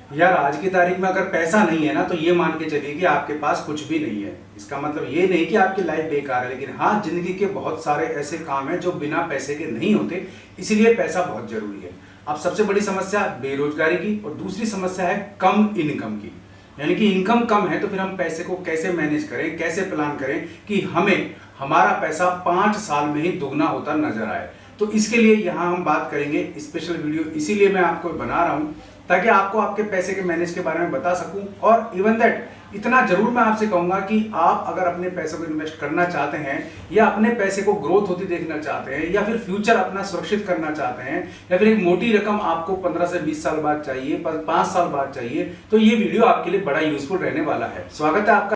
यार आज की तारीख में अगर पैसा नहीं है ना तो ये मान के चलिए कि आपके पास कुछ भी नहीं है। इसका मतलब ये नहीं कि आपकी लाइफ बेकार है, लेकिन हाँ, जिंदगी के बहुत सारे ऐसे काम हैं जो बिना पैसे के नहीं होते, इसीलिए पैसा बहुत जरूरी है। अब सबसे बड़ी समस्या बेरोजगारी की और दूसरी समस्या है कम इनकम की। यानी कि इनकम कम है तो फिर हम पैसे को कैसे मैनेज करें, कैसे प्लान करें कि हमें हमारा पैसा 5 साल में ही दुगना होता नजर आए। तो इसके लिए यहाँ हम बात करेंगे स्पेशल वीडियो, इसीलिए मैं आपको बना रहा हूँ ताकि आपको आपके पैसे के मैनेज के बारे में बता सकूं। और इवन दैट इतना जरूर मैं आपसे कहूंगा कि आप अगर अपने पैसे को इन्वेस्ट करना चाहते हैं या अपने पैसे को ग्रोथ होती देखना चाहते हैं या फिर फ्यूचर अपना सुरक्षित करना चाहते हैं या फिर एक मोटी रकम आपको 15 से 20 साल बाद चाहिए, 5 साल बाद चाहिए, तो ये वीडियो आपके लिए बड़ा यूजफुल रहने वाला है। स्वागत है आपका।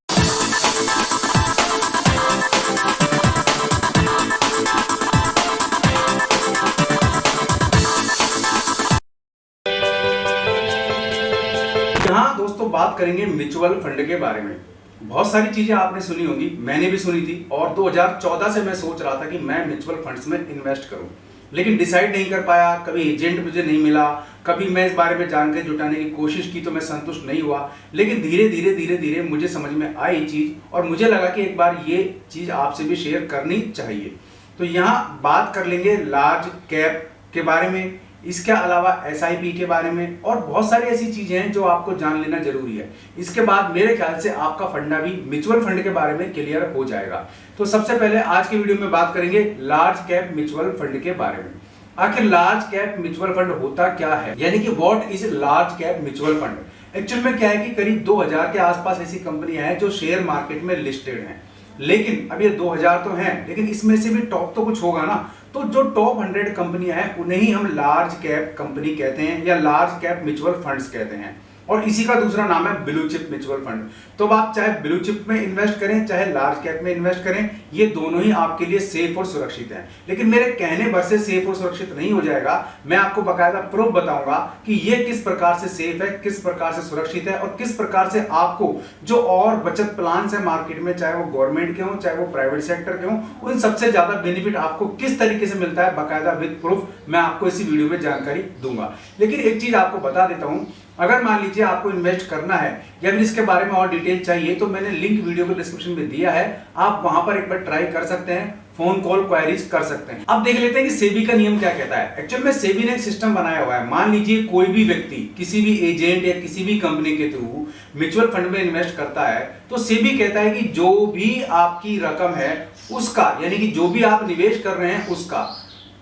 यहाँ दोस्तों बात करेंगे म्यूचुअल फंड के बारे में। बहुत सारी चीजें आपने सुनी होंगी, मैंने भी सुनी थी और 2014 से मैं सोच रहा था कि मैं म्यूचुअल फंड्स में इन्वेस्ट करूं, लेकिन डिसाइड नहीं कर पाया। कभी एजेंट मुझे नहीं मिला, कभी मैं इस बारे में जानकारी जुटाने की कोशिश की तो मैं संतुष्ट नहीं हुआ। लेकिन धीरे धीरे मुझे समझ में आई चीज और मुझे लगा कि एक बार ये चीज आपसे भी शेयर करनी चाहिए। तो यहाँ बात कर लेंगे लार्ज कैप के बारे में, इसके अलावा एसआईपी के बारे में और बहुत सारी ऐसी चीजें हैं जो आपको जान लेना जरूरी है। इसके बाद मेरे ख्याल से आपका फंडा भी म्यूचुअल फंड के बारे में क्लियर हो जाएगा। तो सबसे पहले आज के वीडियो में बात करेंगे लार्ज कैप म्यूचुअल फंड के बारे में। आखिर लार्ज कैप म्यूचुअल फंड होता क्या है, यानी कि what is large cap mutual fund. Actual में क्या है कि करीब 2000 के आसपास ऐसी कंपनियां हैं जो शेयर मार्केट में लिस्टेड हैं। लेकिन अब ये 2000 तो हैं, लेकिन इसमें से भी टॉप तो कुछ होगा ना। तो जो टॉप 100 कंपनियां हैं उन्हें ही हम लार्ज कैप कंपनी कहते हैं या लार्ज कैप म्यूचुअल फंड्स कहते हैं, और इसी का दूसरा नाम है ब्लू चिप म्यूचुअल फंड। तो आप चाहे ब्लू चिप में इन्वेस्ट करें चाहे लार्ज कैप में इन्वेस्ट करें, ये दोनों ही आपके लिए सेफ और सुरक्षित हैं। लेकिन मेरे कहने भर से सेफ और सुरक्षित नहीं हो जाएगा, मैं आपको बकायदा प्रूफ बताऊंगा कि ये किस प्रकार से सेफ है, किस प्रकार से सुरक्षित है और किस प्रकार से आपको जो और बचत प्लान है मार्केट में, चाहे वो गवर्नमेंट के हो चाहे वो प्राइवेट सेक्टर के हो, उन सबसे ज्यादा बेनिफिट आपको किस तरीके से मिलता है, बकायदा विद प्रूफ मैं आपको इसी वीडियो में जानकारी दूंगा। लेकिन एक चीज आपको बता देता हूं, अगर मान लीजिए आपको इन्वेस्ट करना है या फिर इसके बारे में और डिटेल चाहिए तो मैंने लिंक वीडियो को डिस्क्रिप्शन में दिया है, आप वहां पर एक बार ट्राई कर सकते हैं, फोन कॉल क्वेरीज कर सकते हैं। अब देख लेते हैं कि सेबी का नियम क्या कहता है। एक्चुअल में सेबी ने एक सिस्टम बनाया हुआ है। मान लीजिए कोई भी व्यक्ति किसी भी एजेंट या किसी भी कंपनी के थ्रू म्यूचुअल फंड में इन्वेस्ट करता है तो सेबी कहता है कि जो भी आपकी रकम है उसका, यानी कि जो भी आप निवेश कर रहे हैं उसका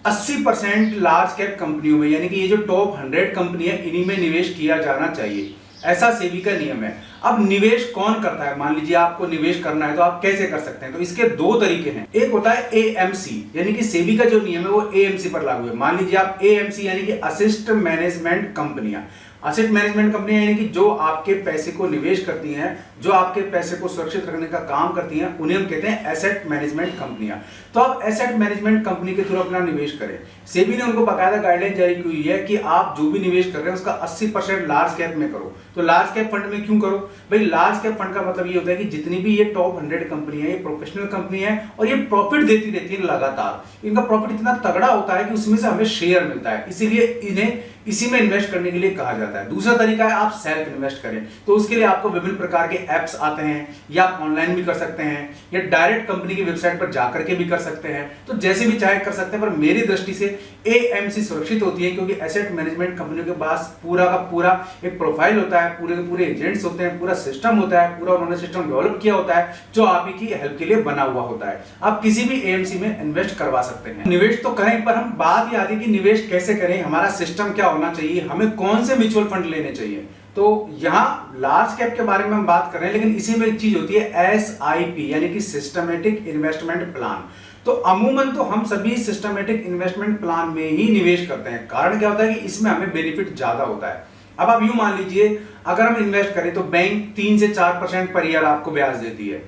80% लार्ज कैप कंपनियों में, यानी कि ये जो टॉप 100 कंपनी है इन्हीं में निवेश किया जाना चाहिए। ऐसा सेबी का नियम है। अब निवेश कौन करता है, मान लीजिए आपको निवेश करना है तो आप कैसे कर सकते हैं। तो इसके दो तरीके हैं। एक होता है एएमसी, यानी कि सेबी का जो नियम है वो एएमसी पर लागू है। मान लीजिए आप एएमसी यानी कि असिस्ट मैनेजमेंट कंपनियां, असेट मैनेजमेंट कंपनियां यानी कि जो आपके पैसे को निवेश करती हैं, जो आपके पैसे को सुरक्षित रखने का काम करती हैं, उन्हें हम कहते हैं एसेट मैनेजमेंट कंपनियां। तो आप एसेट मैनेजमेंट कंपनी के थ्रू अपना निवेश करें। सेबी ने उनको बाकायदा गाइडलाइन जारी की हुई है कि आप जो भी निवेश कर रहे हैं उसका 80% लार्ज कैप में करो। तो लार्ज कैप फंड में क्यों करो भाई? लार्ज कैप फंड का मतलब ये होता है कि जितनी भी ये टॉप 100 कंपनी है, ये प्रोफेशनल कंपनी है और ये प्रॉफिट देती रहती है लगातार। इनका प्रॉफिट इतना तगड़ा होता है कि उसमें से हमें शेयर मिलता है, इसीलिए इन्हें इसी में इन्वेस्ट करने के लिए कहा जाता है। दूसरा तरीका है आप सेल्फ इन्वेस्ट करें। तो उसके लिए आपको विभिन्न प्रकार के एप्स आते हैं, या आप ऑनलाइन भी कर सकते हैं या डायरेक्ट कंपनी की वेबसाइट पर जाकर के भी कर सकते हैं। तो जैसे भी चाहे कर सकते हैं, पर मेरी दृष्टि से एएमसी सुरक्षित होती है क्योंकि एसेट मैनेजमेंट कंपनियों के पास पूरा का पूरा एक प्रोफाइल होता है, पूरे के पूरे एजेंट्स होते हैं, पूरा सिस्टम होता है, पूरा उन्होंने सिस्टम डेवलप किया होता है जो आप ही की हेल्प के लिए बना हुआ होता है। आप किसी भी एएमसी में इन्वेस्ट करवा सकते हैं। निवेश तो करें, पर हम बात ये आती है कि निवेश कैसे करें, हमारा सिस्टम क्या होना चाहिए, हमें कौन से म्यूचुअल फंड लेने चाहिए। तो यहां लार्ज कैप के बारे में हम बात कर रहे हैं, लेकिन इसी में एक चीज होती है एसआईपी यानी कि सिस्टमैटिक इन्वेस्टमेंट प्लान। तो अमूमन तो हम सभी सिस्टमैटिक इन्वेस्टमेंट प्लान में ही निवेश करते हैं। कारण क्या होता है कि इसमें हमें बेनिफिट ज्यादा होता है। अब आप यूं मान लीजिए अगर हम इन्वेस्ट करें तो बैंक 3 से 4% पर ईयर आपको ब्याज देती है।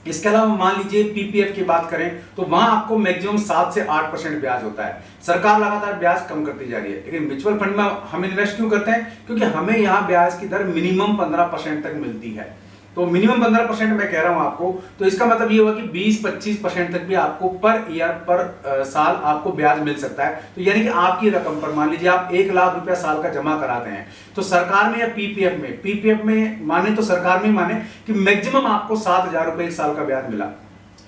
इसके अलावा मान लीजिए पीपीएफ की बात करें तो वहां आपको मैक्सिमम 7 से 8% ब्याज होता है। सरकार लगातार ब्याज कम करती जा रही है, लेकिन म्यूचुअल फंड में हम इन्वेस्ट क्यों करते हैं? क्योंकि हमें यहां ब्याज की दर मिनिमम 15% तक मिलती है। तो मिनिमम 15% मैं कह रहा हूं आपको, तो इसका मतलब ये होगा कि 20-25% तक भी आपको पर ईयर पर साल आपको ब्याज मिल सकता है। तो यानी कि आपकी रकम पर मान लीजिए आप 1 लाख रुपया साल का जमा कराते हैं, तो सरकार में या पीपीएफ में माने तो सरकार में माने कि मैक्सिमम आपको 7,000 रुपए एक साल का ब्याज मिला।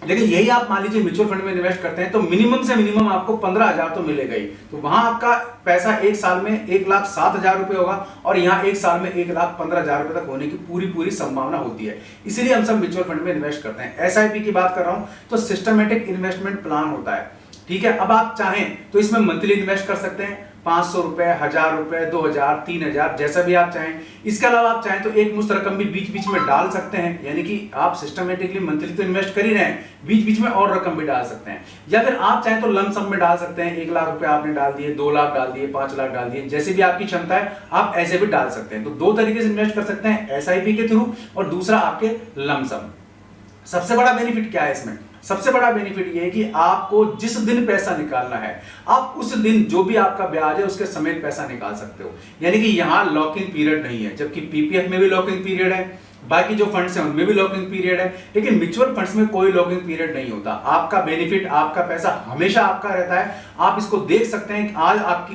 लेकिन यही आप मान लीजिए म्यूचुअल फंड में इन्वेस्ट करते हैं तो मिनिमम से मिनिमम आपको 15,000 तो मिलेगा ही। तो वहां आपका पैसा एक साल में 1,07,000 रुपए होगा और यहाँ एक साल में 1,15,000 रुपए तक होने की पूरी संभावना होती है। इसीलिए हम सब म्यूचुअल फंड में इन्वेस्ट करते हैं। एसआईपी की बात कर रहा हूं तो सिस्टमेटिक इन्वेस्टमेंट प्लान होता है, ठीक है। अब आप चाहें तो इसमें मंथली इन्वेस्ट कर सकते हैं, 500 रुपए, 1,000 रुपए, 2,000, 3,000, जैसा भी आप चाहें। इसके अलावा आप चाहें तो एक मुश्त रकम भी बीच बीच में डाल सकते हैं, यानी कि आप सिस्टमेटिकली मंथली तो इन्वेस्ट कर ही रहे हैं, बीच बीच में और रकम भी डाल सकते हैं। या फिर आप चाहें तो लम सम में डाल सकते हैं, 1 लाख रुपए आपने डाल दिए, 2 लाख डाल दिए, 5 लाख डाल दिए, जैसे भी आपकी क्षमता है आप ऐसे भी डाल सकते हैं। तो 2 तरीके से इन्वेस्ट कर सकते हैं, एसआईपी के थ्रू और दूसरा आपके लम सम। सबसे बड़ा बेनिफिट क्या है इसमें? सबसे बड़ा बेनिफिट ये है कि आपको जिस दिन पैसा निकालना है आप उस दिन जो भी आपका ब्याज है उसके समेत पैसा निकाल सकते हो, यानी कि यहां लॉकिंग पीरियड नहीं है। जबकि पीपीएफ में भी लॉकिंग पीरियड है, बाकी जो फंड्स हैं उनमें भी लॉकिंग पीरियड है, लेकिन म्यूचुअल फंड्स में कोई लॉकिंग पीरियड नहीं होता। आपका बेनिफिट, आपका पैसा हमेशा आपका रहता है। आप इसको देख सकते हैं कि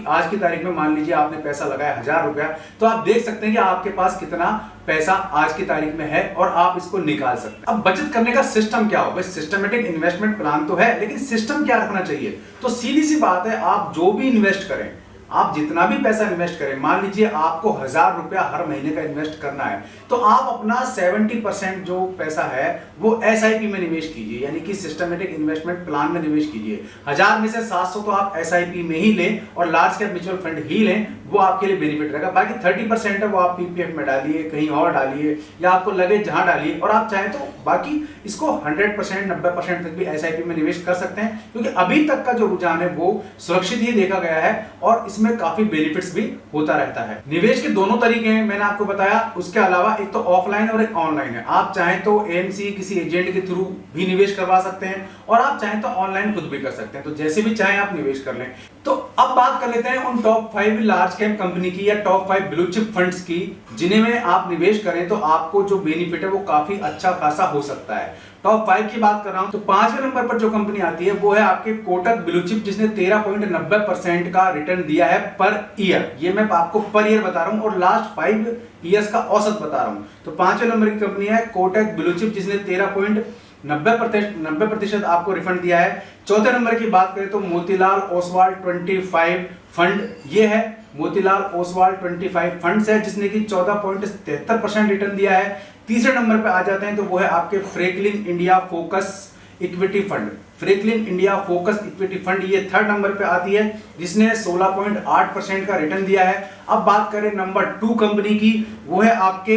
आज की तारीख में मान लीजिए आपने पैसा लगाया 1,000 रुपया, तो आप देख सकते हैं कि आपके पास कितना पैसा आज की तारीख में है और आप इसको निकाल सकते हैं। अब बचत करने का सिस्टम क्या होगा? सिस्टमेटिक इन्वेस्टमेंट प्लान तो है, लेकिन सिस्टम क्या रखना चाहिए? तो सीधी सी बात है, आप जो भी इन्वेस्ट करें, आप जितना भी पैसा इन्वेस्ट करें, मान लीजिए आपको 1,000 रुपया हर महीने का इन्वेस्ट करना है, तो आप अपना 70% जो पैसा है वो एसआईपी में निवेश कीजिए, यानी कि सिस्टमेटिक इन्वेस्टमेंट प्लान में निवेश कीजिए। 1,000 में से 700 तो आप एसआईपी में ही लें और लार्ज कैप म्यूचुअल फंड ही लें, वो आपके लिए बेनिफिट रहेगा। बाकी 30% है वो आप पीपीएफ में डालिए, कहीं और डालिए, या आपको लगे जहां डालिए, और आप चाहें तो बाकी इसको 100%, 90% तक भी एसआईपी में निवेश कर सकते हैं, क्योंकि अभी तक का जो रुझान है वो सुरक्षित ही देखा गया है और इसमें काफी बेनिफिट्स भी होता रहता है। निवेश के दोनों तरीके हैं, मैंने आपको बताया। उसके अलावा एक तो ऑफलाइन और एक ऑनलाइन है। आप चाहें तो एएमसी किसी एजेंट के थ्रू भी निवेश करवा सकते हैं और आप चाहें तो ऑनलाइन खुद भी कर सकते हैं। तो जैसे भी चाहें आप निवेश कर लें। तो अब बात कर लेते हैं उन टॉप 5 लार्ज कैप कंपनी की या टॉप 5 ब्लू चिप फंड्स की, जिन्हें में आप निवेश करें तो आपको जो बेनिफिट है वो काफी अच्छा खासा हो सकता है। टॉप 5 की बात कर रहा हूं तो 5वें नंबर पर जो कंपनी आती है वो है आपके कोटक ब्लू चिप, जिसने 13.90% का रिटर्न दिया है पर ईयर। ये मैं आपको पर ईयर बता रहा हूं और लास्ट 5 ईयर्स का औसत बता रहा हूं। तो 5वें नंबर की कंपनी है कोटक ब्लू चिप, जिसने 13.90% आपको रिफंड दिया है। चौथे नंबर की बात करें तो मोतीलाल ओसवाल 25 फंड, ये है मोतीलाल ओसवाल 25 फंड्स है, जिसने की 14.73% रिटर्न दिया है। तीसरे नंबर पे आ जाते हैं तो वो है आपके Franklin India focus equity fund. Franklin India focus equity fund ये 3rd नंबर पे आती है, जिसने 16.8% का रिटर्न दिया है। अब बात करें नंबर 2 कंपनी की, वो है आपके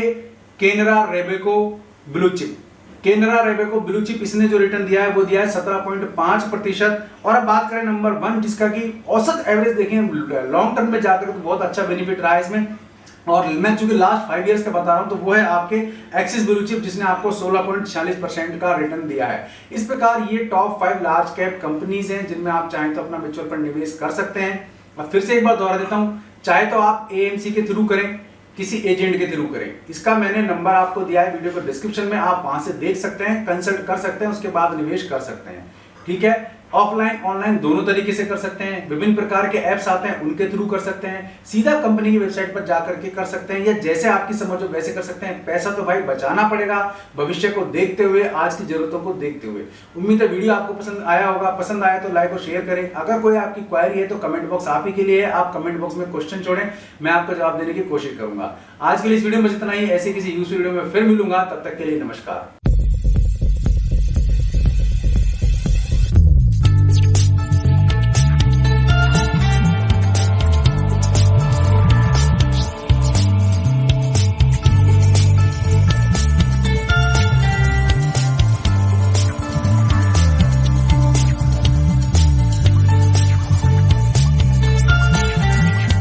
Canara Robeco blue chip. Canara Robeco blue chip, इसने जो रिटर्न दिया है वो दिया है 17.5%। और अब बात करें नंबर 1, जिसका की औसत एवरेज देखें लॉन्ग टर्म में जाकर तो बहुत अच्छा बेनिफिट रहा है इसमें, और मैं चूंकि लास्ट 5 इयर्स का बता रहा हूं तो वो है आपके एक्सिस ब्लू चिप, जिसने आपको 16.46% का रिटर्न दिया है। इस प्रकार ये टॉप 5 लार्ज कैप कंपनीज हैं जिनमें आप चाहें तो अपना म्यूचुअल फंड निवेश कर सकते हैं। और फिर से एक बार दोहरा देता हूं, चाहे तो आप एएमसी के थ्रू करें, किसी एजेंट के थ्रू करें। इसका मैंने नंबर आपको दिया है वीडियो को डिस्क्रिप्शन में, आप वहां से देख सकते हैं, कंसल्ट कर सकते हैं, उसके बाद निवेश कर सकते हैं। ठीक है, ऑफलाइन ऑनलाइन दोनों तरीके से कर सकते हैं। विभिन्न प्रकार के ऐप्स आते हैं, उनके थ्रू कर सकते हैं, सीधा कंपनी की वेबसाइट पर जाकर के कर सकते हैं, या जैसे आपकी समझ हो वैसे कर सकते हैं। पैसा तो भाई बचाना पड़ेगा, भविष्य को देखते हुए, आज की जरूरतों को देखते हुए। उम्मीद है वीडियो आपको पसंद आया होगा। पसंद आया तो लाइक और शेयर करें। अगर कोई आपकी क्वेरी है तो कमेंट बॉक्स आप ही के लिए है, आप कमेंट बॉक्स में क्वेश्चन छोड़ें, मैं आपको जवाब देने की कोशिश करूंगा। आज के लिए इस वीडियो में इतना ही। ऐसे किसी यूज वीडियो में फिर मिलूंगा, तब तक के लिए नमस्कार।